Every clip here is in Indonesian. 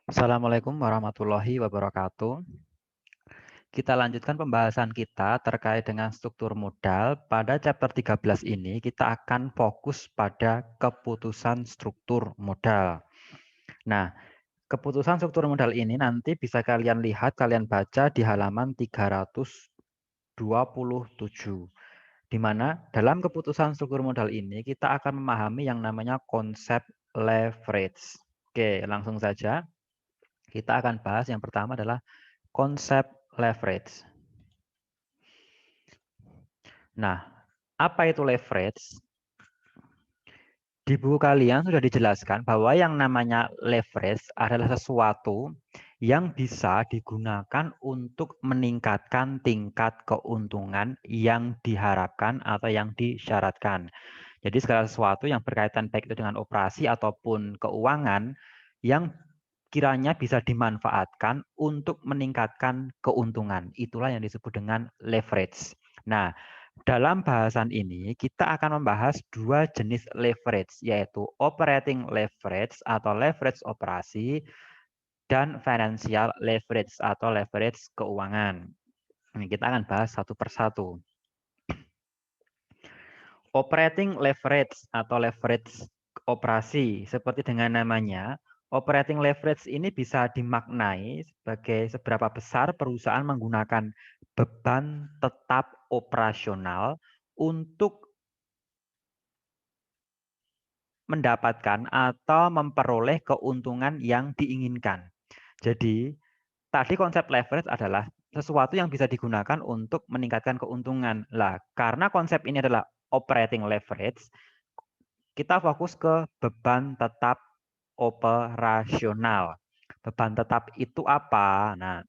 Assalamualaikum warahmatullahi wabarakatuh. Kita lanjutkan pembahasan kita terkait dengan struktur modal. Pada chapter 13 ini kita akan fokus pada keputusan struktur modal. Nah, keputusan struktur modal ini nanti bisa kalian lihat, kalian baca di halaman 327. Di mana dalam keputusan struktur modal ini kita akan memahami yang namanya konsep leverage. Oke, langsung saja. Kita akan bahas yang pertama adalah konsep leverage. Nah, apa itu leverage? Di buku kalian sudah dijelaskan bahwa yang namanya leverage adalah sesuatu yang bisa digunakan untuk meningkatkan tingkat keuntungan yang diharapkan atau yang disyaratkan. Jadi segala sesuatu yang berkaitan baik itu dengan operasi ataupun keuangan yang kiranya bisa dimanfaatkan untuk meningkatkan keuntungan. Itulah yang disebut dengan leverage. Nah, dalam bahasan ini kita akan membahas dua jenis leverage, yaitu operating leverage atau leverage operasi dan financial leverage atau leverage keuangan. Ini kita akan bahas satu persatu. Operating leverage atau leverage operasi, seperti dengan namanya, operating leverage ini bisa dimaknai sebagai seberapa besar perusahaan menggunakan beban tetap operasional untuk mendapatkan atau memperoleh keuntungan yang diinginkan. Jadi, tadi konsep leverage adalah sesuatu yang bisa digunakan untuk meningkatkan keuntungan. Lah, karena konsep ini adalah operating leverage, kita fokus ke beban tetap operasional. Beban tetap itu apa? Nah,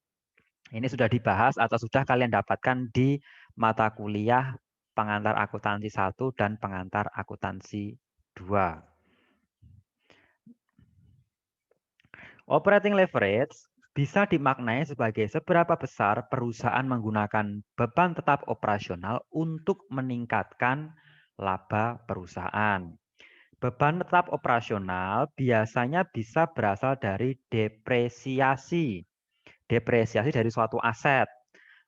ini sudah dibahas atau sudah kalian dapatkan di mata kuliah pengantar akuntansi 1 dan pengantar akuntansi 2. Operating leverage bisa dimaknai sebagai seberapa besar perusahaan menggunakan beban tetap operasional untuk meningkatkan laba perusahaan. Beban tetap operasional biasanya bisa berasal dari depresiasi. Depresiasi dari suatu aset.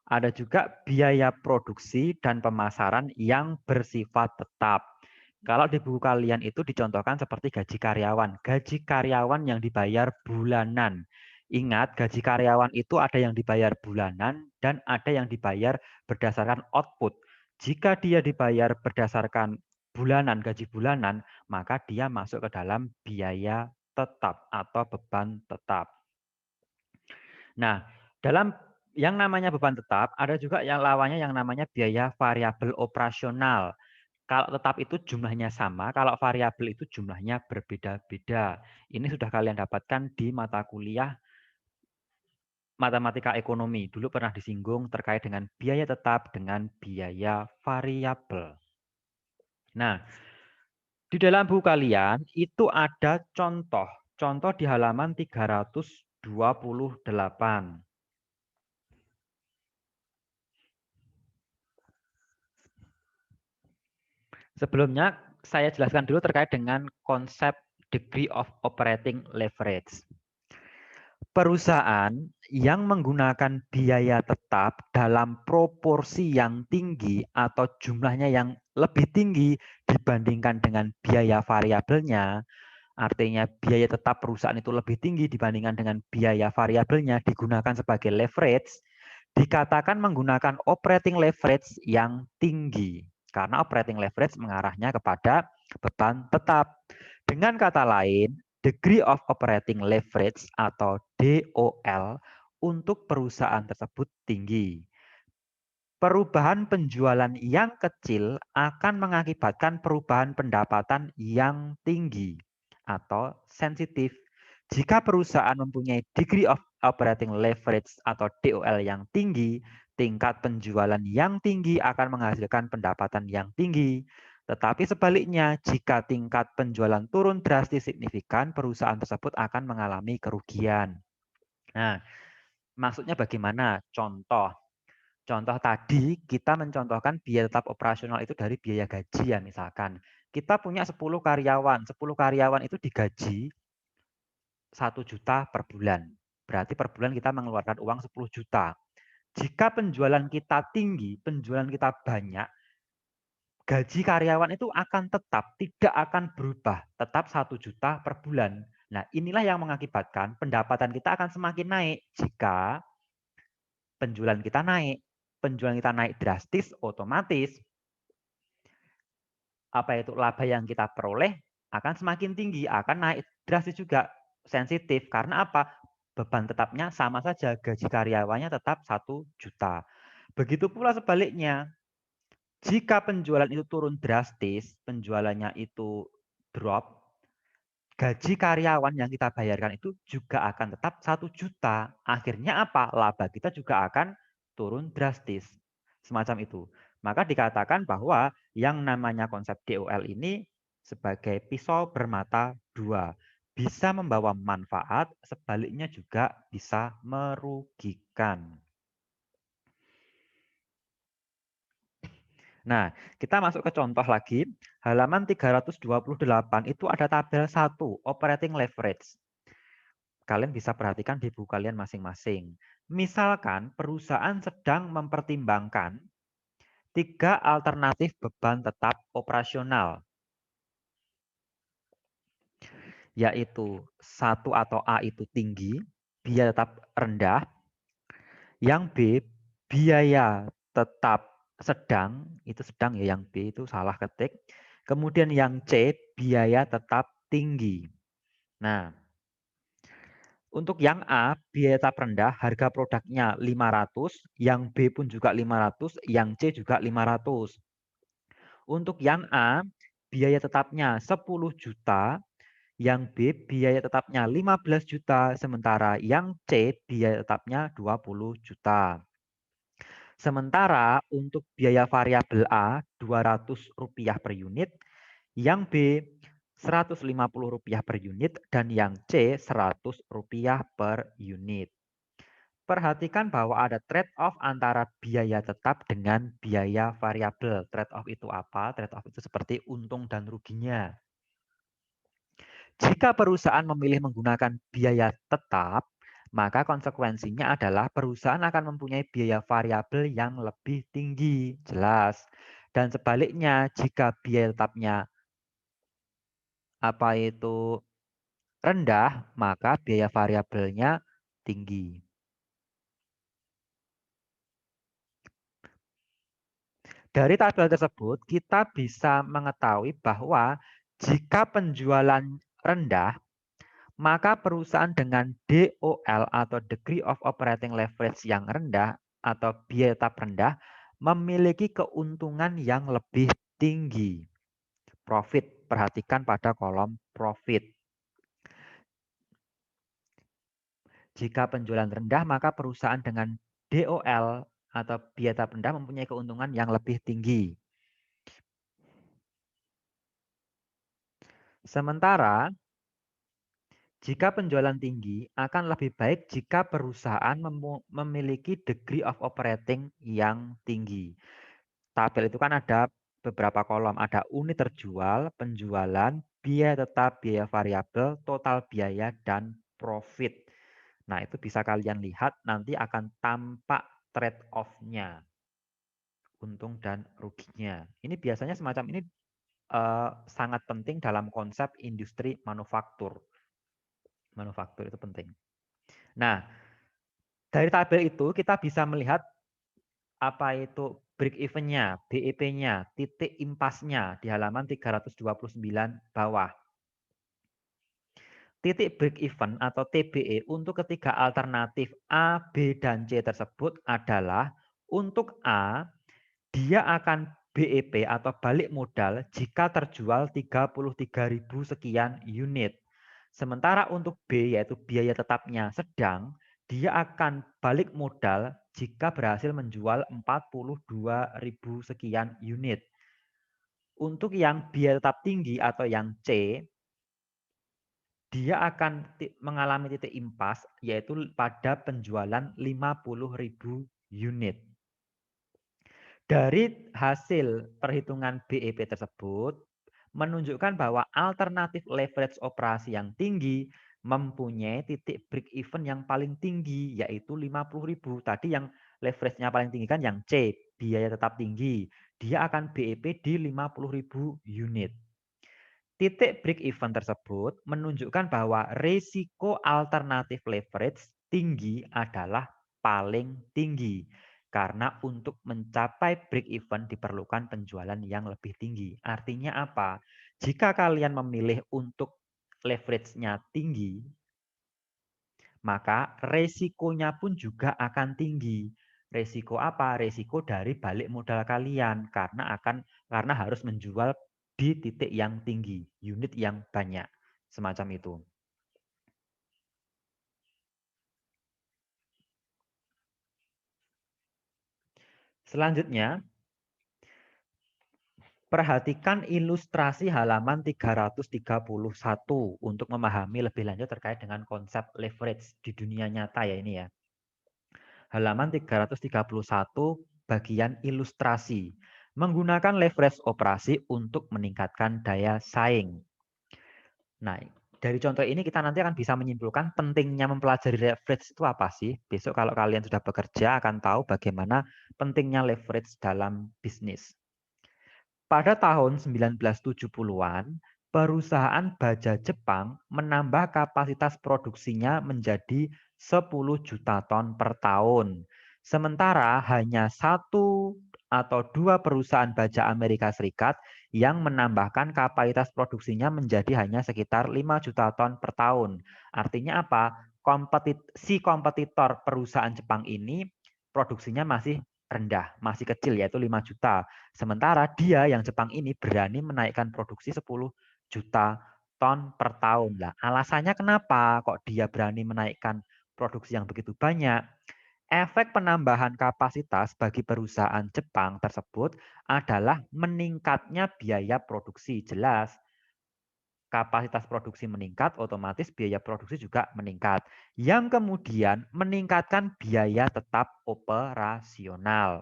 Ada juga biaya produksi dan pemasaran yang bersifat tetap. Kalau di buku kalian itu dicontohkan seperti gaji karyawan. Gaji karyawan yang dibayar bulanan. Ingat, gaji karyawan itu ada yang dibayar bulanan dan ada yang dibayar berdasarkan output. Jika dia dibayar berdasarkan bulanan, gaji bulanan, maka dia masuk ke dalam biaya tetap atau beban tetap. Nah, dalam yang namanya beban tetap, ada juga yang lawannya yang namanya biaya variabel operasional. Kalau tetap itu jumlahnya sama, kalau variabel itu jumlahnya berbeda-beda. Ini sudah kalian dapatkan di mata kuliah matematika ekonomi. Dulu pernah disinggung terkait dengan biaya tetap dengan biaya variabel. Nah, di dalam buku kalian itu ada contoh. Contoh di halaman 328. Sebelumnya, saya jelaskan dulu terkait dengan konsep degree of operating leverage. Perusahaan yang menggunakan biaya tetap dalam proporsi yang tinggi atau jumlahnya yang lebih tinggi dibandingkan dengan biaya variabelnya, artinya biaya tetap perusahaan itu lebih tinggi dibandingkan dengan biaya variabelnya digunakan sebagai leverage, dikatakan menggunakan operating leverage yang tinggi. Karena operating leverage mengarahnya kepada beban tetap. Dengan kata lain, degree of operating leverage atau DOL untuk perusahaan tersebut tinggi. Perubahan penjualan yang kecil akan mengakibatkan perubahan pendapatan yang tinggi atau sensitif. Jika perusahaan mempunyai degree of operating leverage atau DOL yang tinggi, tingkat penjualan yang tinggi akan menghasilkan pendapatan yang tinggi. Tetapi sebaliknya, jika tingkat penjualan turun drastis signifikan, perusahaan tersebut akan mengalami kerugian. Nah, maksudnya bagaimana? Contoh. Contoh tadi kita mencontohkan biaya tetap operasional itu dari biaya gaji ya misalkan. Kita punya 10 karyawan, 10 karyawan itu digaji 1 juta per bulan. Berarti per bulan kita mengeluarkan uang 10 juta. Jika penjualan kita tinggi, penjualan kita banyak, gaji karyawan itu akan tetap, tidak akan berubah, tetap 1 juta per bulan. Nah, inilah yang mengakibatkan pendapatan kita akan semakin naik jika penjualan kita naik. Penjualan kita naik drastis, otomatis laba yang kita peroleh akan semakin tinggi, akan naik drastis juga, sensitif. Karena apa? Beban tetapnya sama saja, gaji karyawannya tetap 1 juta. Begitu pula sebaliknya, jika penjualan itu turun drastis, penjualannya itu drop, gaji karyawan yang kita bayarkan itu juga akan tetap 1 juta. Akhirnya apa? Laba kita juga akan turun drastis. Semacam itu. Maka dikatakan bahwa yang namanya konsep DOL ini sebagai pisau bermata dua. Bisa membawa manfaat, sebaliknya juga bisa merugikan. Nah, kita masuk ke contoh lagi. Halaman 328 itu ada tabel 1, operating leverage. Kalian bisa perhatikan di buku kalian masing-masing. Misalkan perusahaan sedang mempertimbangkan 3 alternatif beban tetap operasional, yaitu 1 atau A itu tinggi, biaya tetap rendah, yang B biaya tetap sedang, itu sedang ya, yang B itu salah ketik. Kemudian yang C biaya tetap tinggi. Nah, untuk yang A, biaya tetap rendah, harga produknya 500, yang B pun juga 500, yang C juga 500. Untuk yang A, biaya tetapnya 10 juta, yang B biaya tetapnya 15 juta, sementara yang C biaya tetapnya 20 juta. Sementara untuk biaya variabel A Rp200 per unit, yang B Rp150 per unit, dan yang C Rp100 per unit. Perhatikan bahwa ada trade-off antara biaya tetap dengan biaya variabel. Trade-off itu apa? Trade-off itu seperti untung dan ruginya. Jika perusahaan memilih menggunakan biaya tetap, maka konsekuensinya adalah perusahaan akan mempunyai biaya variabel yang lebih tinggi, jelas. Dan sebaliknya, jika biaya tetapnya rendah, maka biaya variabelnya tinggi. Dari tabel tersebut, kita bisa mengetahui bahwa jika penjualan rendah, maka perusahaan dengan DOL atau Degree of Operating Leverage yang rendah atau biaya tetap rendah memiliki keuntungan yang lebih tinggi. Profit, perhatikan pada kolom profit. Jika penjualan rendah, maka perusahaan dengan DOL atau biaya tetap rendah mempunyai keuntungan yang lebih tinggi. Sementara jika penjualan tinggi, akan lebih baik jika perusahaan memiliki degree of operating yang tinggi. Tabel itu kan ada beberapa kolom, ada unit terjual, penjualan, biaya tetap, biaya variabel, total biaya, dan profit. Nah, itu bisa kalian lihat, nanti akan tampak trade-off-nya, untung dan ruginya. Ini biasanya semacam ini sangat penting dalam konsep industri manufaktur. Manufaktur itu penting. Nah, dari tabel itu kita bisa melihat apa itu break even-nya, BEP-nya, titik impasnya di halaman 329 bawah. Titik break even atau TBE untuk ketiga alternatif A, B, dan C tersebut adalah untuk A, dia akan BEP atau balik modal jika terjual 33.000 sekian unit. Sementara untuk B yaitu biaya tetapnya sedang, dia akan balik modal jika berhasil menjual 42.000 sekian unit. Untuk yang biaya tetap tinggi atau yang C, dia akan mengalami titik impas yaitu pada penjualan 50.000 unit. Dari hasil perhitungan BEP tersebut, menunjukkan bahwa alternatif leverage operasi yang tinggi mempunyai titik break even yang paling tinggi, yaitu 50.000. Tadi yang leverage-nya paling tinggi kan yang C, biaya tetap tinggi. Dia akan BEP di 50.000 unit. Titik break even tersebut menunjukkan bahwa risiko alternatif leverage tinggi adalah paling tinggi. Karena untuk mencapai break even diperlukan penjualan yang lebih tinggi. Artinya apa? Jika kalian memilih untuk leverage-nya tinggi, maka resikonya pun juga akan tinggi. Resiko apa? Resiko dari balik modal kalian karena harus menjual di titik yang tinggi, unit yang banyak, semacam itu. Selanjutnya, perhatikan ilustrasi halaman 331 untuk memahami lebih lanjut terkait dengan konsep leverage di dunia nyata ya ini ya. Halaman 331 bagian ilustrasi. Menggunakan leverage operasi untuk meningkatkan daya saing. Nah, dari contoh ini kita nanti akan bisa menyimpulkan pentingnya mempelajari leverage itu apa sih. Besok kalau kalian sudah bekerja akan tahu bagaimana pentingnya leverage dalam bisnis. Pada tahun 1970-an, perusahaan baja Jepang menambah kapasitas produksinya menjadi 10 juta ton per tahun. Sementara hanya satu atau dua perusahaan baja Amerika Serikat yang menambahkan kapasitas produksinya menjadi hanya sekitar 5 juta ton per tahun. Artinya apa? Si kompetitor perusahaan Jepang ini produksinya masih rendah, masih kecil yaitu 5 juta. Sementara dia yang Jepang ini berani menaikkan produksi 10 juta ton per tahun. Lah, alasannya kenapa kok dia berani menaikkan produksi yang begitu banyak? Efek penambahan kapasitas bagi perusahaan Jepang tersebut adalah meningkatnya biaya produksi. Jelas, kapasitas produksi meningkat, otomatis biaya produksi juga meningkat. Yang kemudian meningkatkan biaya tetap operasional.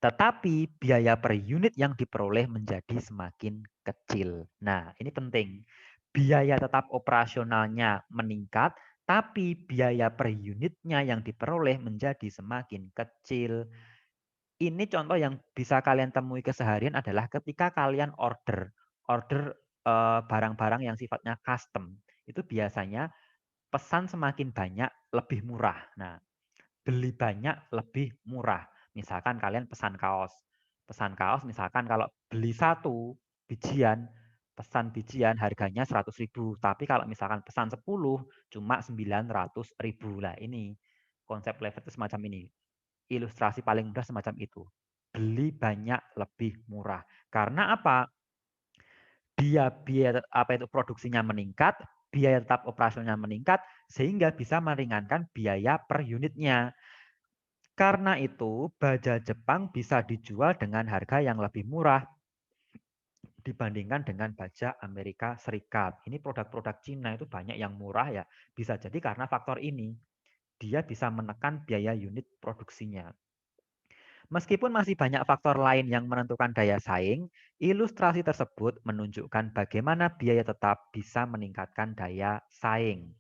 Tetapi biaya per unit yang diperoleh menjadi semakin kecil. Nah, ini penting. Biaya tetap operasionalnya meningkat, tapi biaya per unitnya yang diperoleh menjadi semakin kecil. Ini contoh yang bisa kalian temui keseharian adalah ketika kalian order barang-barang yang sifatnya custom. Itu biasanya pesan semakin banyak lebih murah. Nah, beli banyak lebih murah. Misalkan kalian pesan kaos. Pesan kaos misalkan kalau beli satu bijian, pesan bijian harganya 100.000. Tapi kalau misalkan pesan 10 cuma 900.000. Lah ini konsep leverage itu semacam ini. Ilustrasi paling mudah semacam itu. Beli banyak lebih murah. Karena apa? Dia biaya apa itu produksinya meningkat, biaya tetap operasionalnya meningkat sehingga bisa meringankan biaya per unitnya. Karena itu, baja Jepang bisa dijual dengan harga yang lebih murah dibandingkan dengan baja Amerika Serikat. Ini produk-produk Cina itu banyak yang murah ya. Bisa jadi karena faktor ini. Dia bisa menekan biaya unit produksinya. Meskipun masih banyak faktor lain yang menentukan daya saing, ilustrasi tersebut menunjukkan bagaimana biaya tetap bisa meningkatkan daya saing.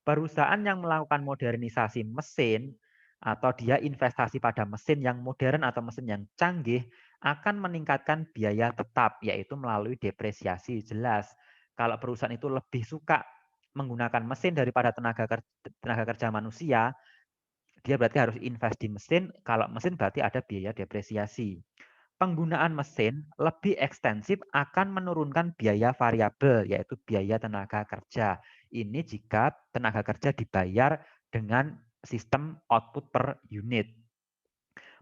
Perusahaan yang melakukan modernisasi mesin atau dia investasi pada mesin yang modern atau mesin yang canggih akan meningkatkan biaya tetap, yaitu melalui depresiasi. Jelas, kalau perusahaan itu lebih suka menggunakan mesin daripada tenaga kerja manusia, dia berarti harus invest di mesin. Kalau mesin berarti ada biaya depresiasi. Penggunaan mesin lebih ekstensif akan menurunkan biaya variabel, yaitu biaya tenaga kerja. Ini jika tenaga kerja dibayar dengan sistem output per unit.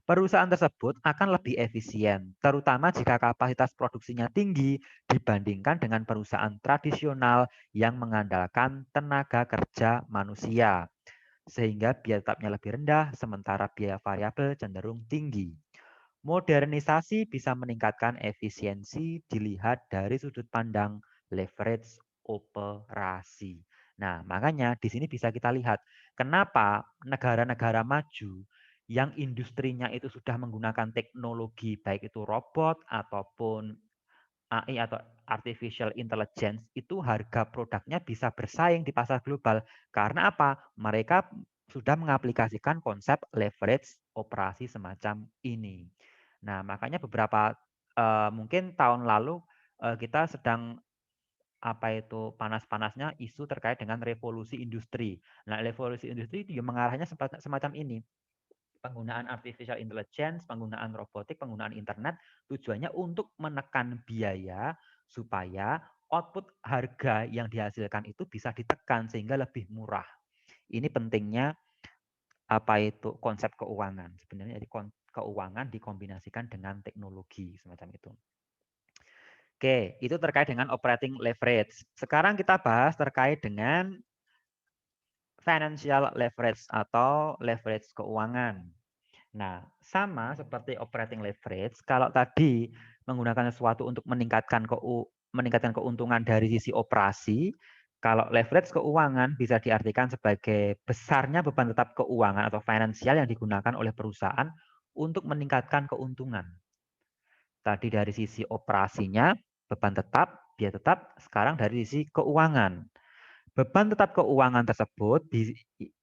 Perusahaan tersebut akan lebih efisien, terutama jika kapasitas produksinya tinggi dibandingkan dengan perusahaan tradisional yang mengandalkan tenaga kerja manusia. Sehingga biaya tetapnya lebih rendah, sementara biaya variabel cenderung tinggi. Modernisasi bisa meningkatkan efisiensi dilihat dari sudut pandang leverage operasi. Nah, makanya di sini bisa kita lihat kenapa negara-negara maju yang industrinya itu sudah menggunakan teknologi baik itu robot ataupun AI atau artificial intelligence itu harga produknya bisa bersaing di pasar global. Karena apa? Mereka sudah mengaplikasikan konsep leverage operasi semacam ini. Nah, makanya beberapa mungkin tahun lalu kita sedang panas-panasnya isu terkait dengan revolusi industri. Nah, revolusi industri itu mengarahnya semacam ini. Penggunaan artificial intelligence, penggunaan robotik, penggunaan internet, tujuannya untuk menekan biaya supaya output harga yang dihasilkan itu bisa ditekan sehingga lebih murah. Ini pentingnya konsep keuangan. Sebenarnya jadi keuangan dikombinasikan dengan teknologi semacam itu. Oke, itu terkait dengan operating leverage. Sekarang kita bahas terkait dengan financial leverage atau leverage keuangan. Nah, sama seperti operating leverage, kalau tadi menggunakan sesuatu untuk meningkatkan keuntungan dari sisi operasi, kalau leverage keuangan bisa diartikan sebagai besarnya beban tetap keuangan atau finansial yang digunakan oleh perusahaan untuk meningkatkan keuntungan. Tadi dari sisi operasinya, beban tetap, biaya tetap, sekarang dari sisi keuangan. Beban tetap keuangan tersebut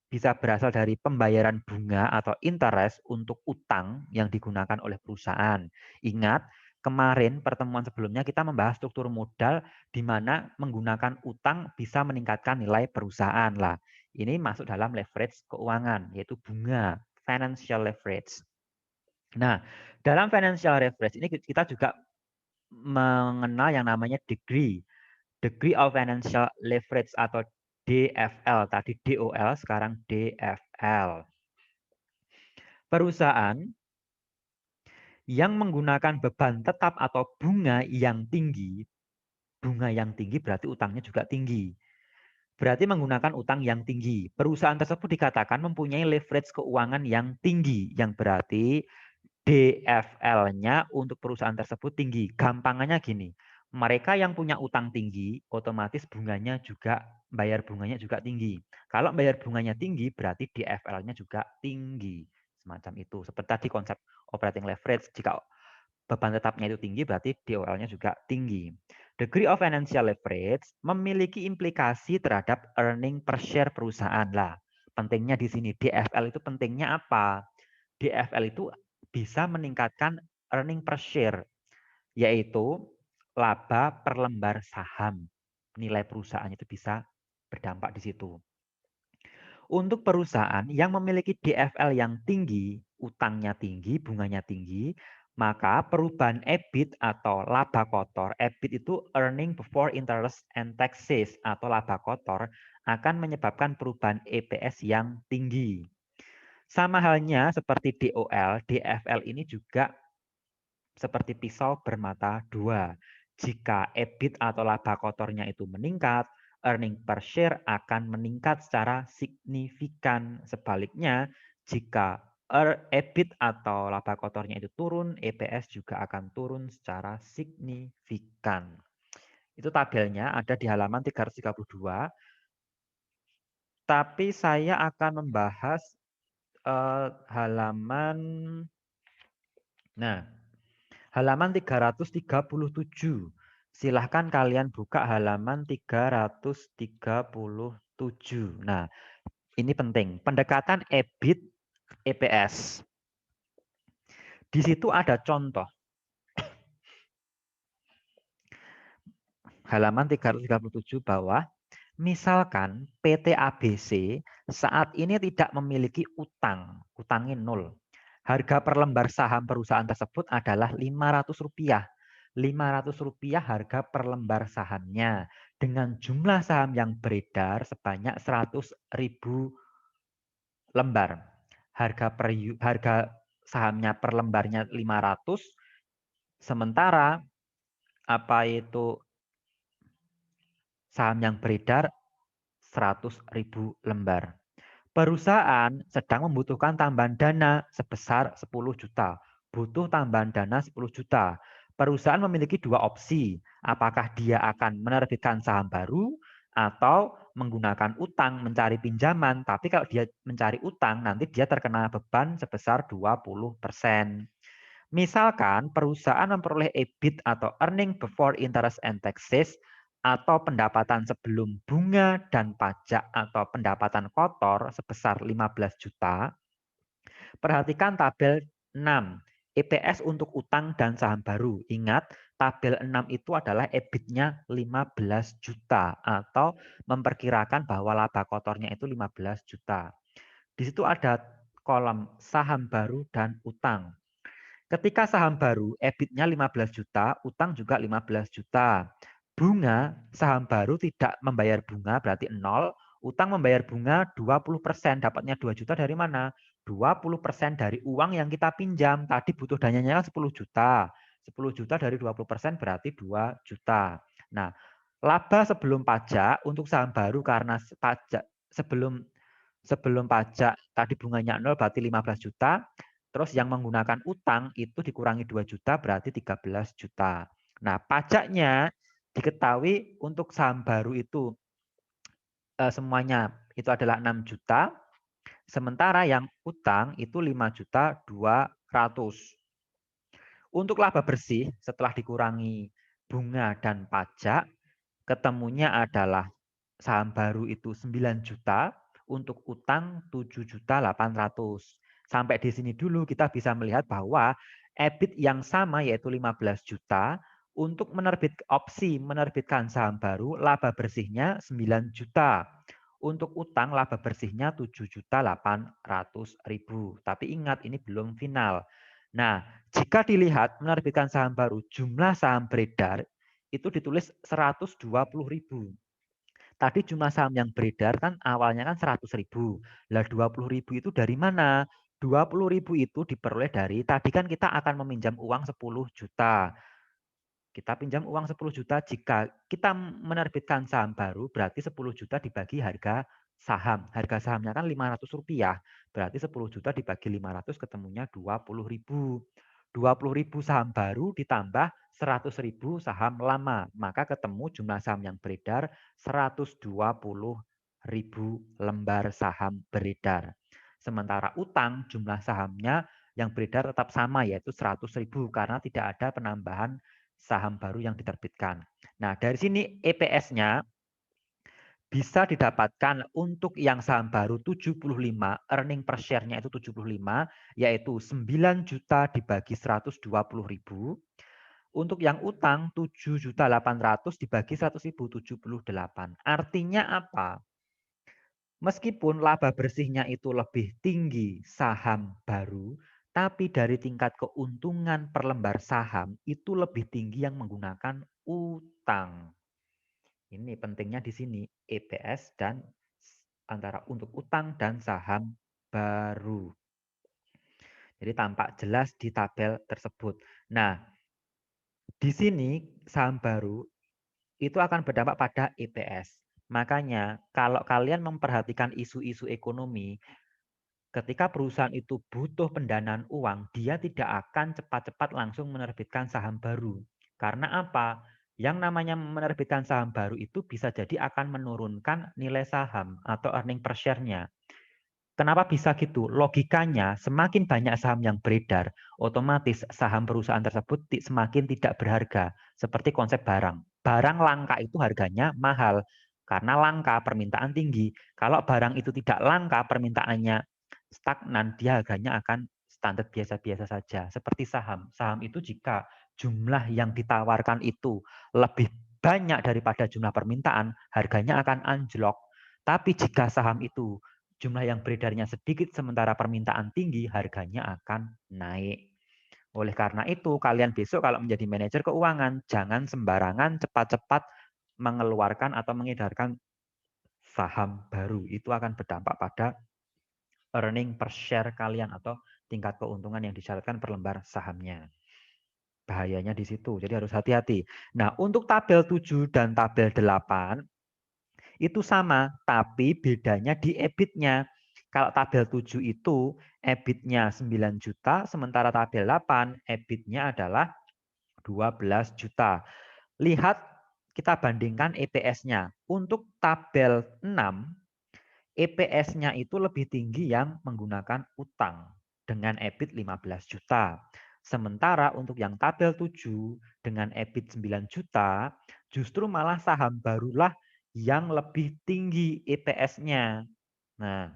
bisa berasal dari pembayaran bunga atau interest untuk utang yang digunakan oleh perusahaan. Ingat, kemarin pertemuan sebelumnya kita membahas struktur modal di mana menggunakan utang bisa meningkatkan nilai perusahaan lah. Ini masuk dalam leverage keuangan, yaitu bunga, financial leverage. Nah, dalam financial leverage ini kita juga mengenal yang namanya degree of financial leverage atau DFL. Tadi DOL, sekarang DFL. Perusahaan yang menggunakan beban tetap atau bunga yang tinggi berarti utangnya juga tinggi. Berarti menggunakan utang yang tinggi. Perusahaan tersebut dikatakan mempunyai leverage keuangan yang tinggi, yang berarti DFL-nya untuk perusahaan tersebut tinggi. Gampangannya gini, mereka yang punya utang tinggi, otomatis bayar bunganya juga tinggi. Kalau bayar bunganya tinggi, berarti DFL-nya juga tinggi. Semacam itu. Seperti tadi konsep operating leverage, jika beban tetapnya itu tinggi, berarti DOL-nya juga tinggi. Degree of financial leverage memiliki implikasi terhadap earning per share perusahaan lah. Pentingnya di sini, DFL itu pentingnya apa? DFL itu bisa meningkatkan earning per share, yaitu laba per lembar saham. Nilai perusahaan itu bisa berdampak di situ. Untuk perusahaan yang memiliki DFL yang tinggi, utangnya tinggi, bunganya tinggi, maka perubahan EBIT atau laba kotor, EBIT itu earning before interest and taxes atau laba kotor, akan menyebabkan perubahan EPS yang tinggi. Sama halnya seperti DOL, DFL ini juga seperti pisau bermata dua. Jika EBIT atau laba kotornya itu meningkat, earning per share akan meningkat secara signifikan. Sebaliknya, jika EBIT atau laba kotornya itu turun, EPS juga akan turun secara signifikan. Itu tabelnya ada di halaman 332. Tapi saya akan membahas halaman halaman 337. Silahkan kalian buka halaman 337. Nah, ini penting. Pendekatan EBIT EPS. Di situ ada contoh. Halaman 337 bawah. Misalkan PT ABC saat ini tidak memiliki utang. Utangnya 0. Harga per lembar saham perusahaan tersebut adalah Rp500. Rp500 harga per lembar sahamnya. Dengan jumlah saham yang beredar sebanyak 100.000 lembar. Harga sahamnya per lembarnya 500, sementara saham yang beredar 100.000 lembar. Perusahaan sedang membutuhkan tambahan dana sebesar 10 juta. Butuh tambahan dana 10 juta. Perusahaan memiliki dua opsi. Apakah dia akan menerbitkan saham baru atau menggunakan utang mencari pinjaman. Tapi kalau dia mencari utang, nanti dia terkena beban sebesar 20%. Misalkan perusahaan memperoleh EBIT atau earning before interest and taxes atau pendapatan sebelum bunga dan pajak atau pendapatan kotor sebesar 15 juta. Perhatikan tabel 6, EPS untuk utang dan saham baru. Ingat, tabel 6 itu adalah EBIT-nya 15 juta atau memperkirakan bahwa laba kotornya itu 15 juta. Di situ ada kolom saham baru dan utang. Ketika saham baru, EBIT-nya 15 juta, utang juga 15 juta. Bunga, saham baru tidak membayar bunga, berarti 0. Utang membayar bunga 20%, dapatnya 2 juta dari mana? 20% dari uang yang kita pinjam. Tadi butuh dananya 10 juta. 10 juta dari 20% berarti 2 juta. Nah, laba sebelum pajak untuk saham baru karena pajak sebelum pajak tadi bunganya 0 berarti 15 juta. Terus yang menggunakan utang itu dikurangi 2 juta berarti 13 juta. Nah, pajaknya diketahui untuk saham baru itu semuanya itu adalah 6 juta. Sementara yang utang itu 5 juta 200. Untuk laba bersih setelah dikurangi bunga dan pajak, ketemunya adalah saham baru itu 9 juta, untuk utang 7 juta 800. Sampai di sini dulu kita bisa melihat bahwa EBIT yang sama yaitu 15 juta, untuk opsi menerbitkan saham baru laba bersihnya 9 juta. Untuk utang laba bersihnya 7 juta 800.000. Tapi ingat ini belum final. Nah, jika dilihat menerbitkan saham baru jumlah saham beredar itu ditulis 120.000. Tadi jumlah saham yang beredar kan awalnya kan 100.000. Lah 20.000 itu dari mana? 20.000 itu diperoleh dari tadi kan kita akan meminjam uang 10 juta. Kita pinjam uang 10 juta, jika kita menerbitkan saham baru berarti 10 juta dibagi harga saham. Harga sahamnya kan Rp500, berarti 10 juta dibagi 500 ketemunya 20.000. 20.000 saham baru ditambah 100.000 saham lama, maka ketemu jumlah saham yang beredar 120.000 lembar saham beredar. Sementara utang jumlah sahamnya yang beredar tetap sama yaitu 100.000 karena tidak ada penambahan saham baru yang diterbitkan. Nah, dari sini EPS-nya bisa didapatkan untuk yang saham baru 75, earning per share-nya itu 75, yaitu 9 juta dibagi 120.000. Untuk yang utang 7.800.000 dibagi 100.000, 78. Artinya apa? Meskipun laba bersihnya itu lebih tinggi saham baru, tapi dari tingkat keuntungan per lembar saham itu lebih tinggi yang menggunakan utang. Ini pentingnya di sini EPS dan antara untuk utang dan saham baru. Jadi tampak jelas di tabel tersebut. Nah, di sini saham baru itu akan berdampak pada EPS. Makanya kalau kalian memperhatikan isu-isu ekonomi, ketika perusahaan itu butuh pendanaan uang, dia tidak akan cepat-cepat langsung menerbitkan saham baru. Karena apa? Yang namanya menerbitkan saham baru itu bisa jadi akan menurunkan nilai saham atau earning per share-nya. Kenapa bisa gitu? Logikanya, semakin banyak saham yang beredar, otomatis saham perusahaan tersebut semakin tidak berharga. Seperti konsep barang. Barang langka itu harganya mahal. Karena langka, permintaan tinggi. Kalau barang itu tidak langka, permintaannya stagnan, dia harganya akan standar biasa-biasa saja. Seperti saham. Saham itu jika jumlah yang ditawarkan itu lebih banyak daripada jumlah permintaan, harganya akan anjlok. Tapi jika saham itu jumlah yang beredarnya sedikit sementara permintaan tinggi, harganya akan naik. Oleh karena itu, kalian besok kalau menjadi manajer keuangan, jangan sembarangan cepat-cepat mengeluarkan atau mengedarkan saham baru. Itu akan berdampak pada earning per share kalian atau tingkat keuntungan yang disyaratkan per lembar sahamnya. Bahayanya di situ, jadi harus hati-hati. Nah, untuk tabel 7 dan tabel 8, itu sama, tapi bedanya di EBIT-nya. Kalau tabel 7 itu EBIT-nya 9 juta, sementara tabel 8 EBIT-nya adalah 12 juta. Lihat, kita bandingkan EPS-nya. Untuk tabel 6, EPS-nya itu lebih tinggi yang menggunakan utang dengan EBIT 15 juta. Sementara untuk yang tabel 7 dengan EBIT 9 juta, justru malah saham barulah yang lebih tinggi EPS-nya. Nah,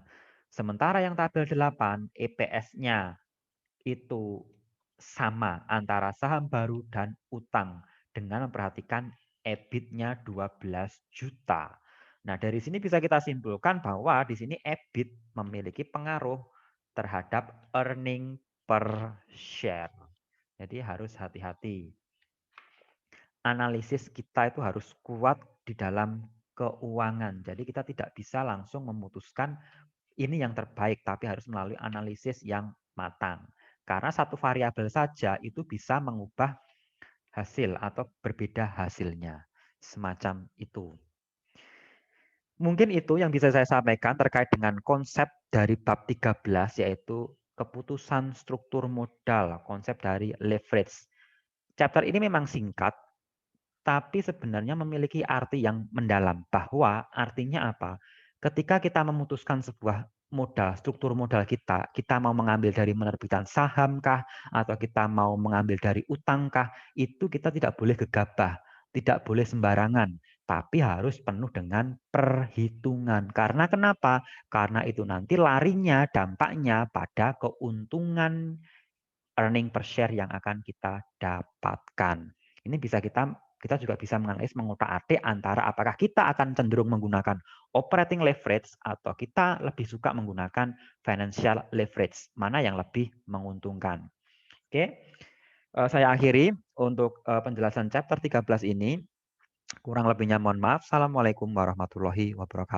sementara yang tabel 8, EPS-nya itu sama antara saham baru dan utang dengan memperhatikan EBIT-nya 12 juta. Nah, dari sini bisa kita simpulkan bahwa di sini EBIT memiliki pengaruh terhadap earning per share. Jadi harus hati-hati. Analisis kita itu harus kuat di dalam keuangan. Jadi kita tidak bisa langsung memutuskan ini yang terbaik, tapi harus melalui analisis yang matang. Karena satu variabel saja itu bisa mengubah hasil atau berbeda hasilnya. Semacam itu. Mungkin itu yang bisa saya sampaikan terkait dengan konsep dari bab 13, yaitu keputusan struktur modal, konsep dari leverage. Chapter ini memang singkat, tapi sebenarnya memiliki arti yang mendalam. Bahwa artinya apa? Ketika kita memutuskan sebuah modal, struktur modal kita mau mengambil dari penerbitan saham kah, atau kita mau mengambil dari utang kah, itu kita tidak boleh gegabah, tidak boleh sembarangan, tapi harus penuh dengan perhitungan. Karena kenapa? Karena itu nanti larinya, dampaknya pada keuntungan earning per share yang akan kita dapatkan. Ini bisa kita juga bisa menganalisis mengutak-atik antara apakah kita akan cenderung menggunakan operating leverage atau kita lebih suka menggunakan financial leverage, mana yang lebih menguntungkan. Oke, saya akhiri untuk penjelasan chapter 13 ini. Kurang lebihnya mohon maaf. Assalamualaikum warahmatullahi wabarakatuh.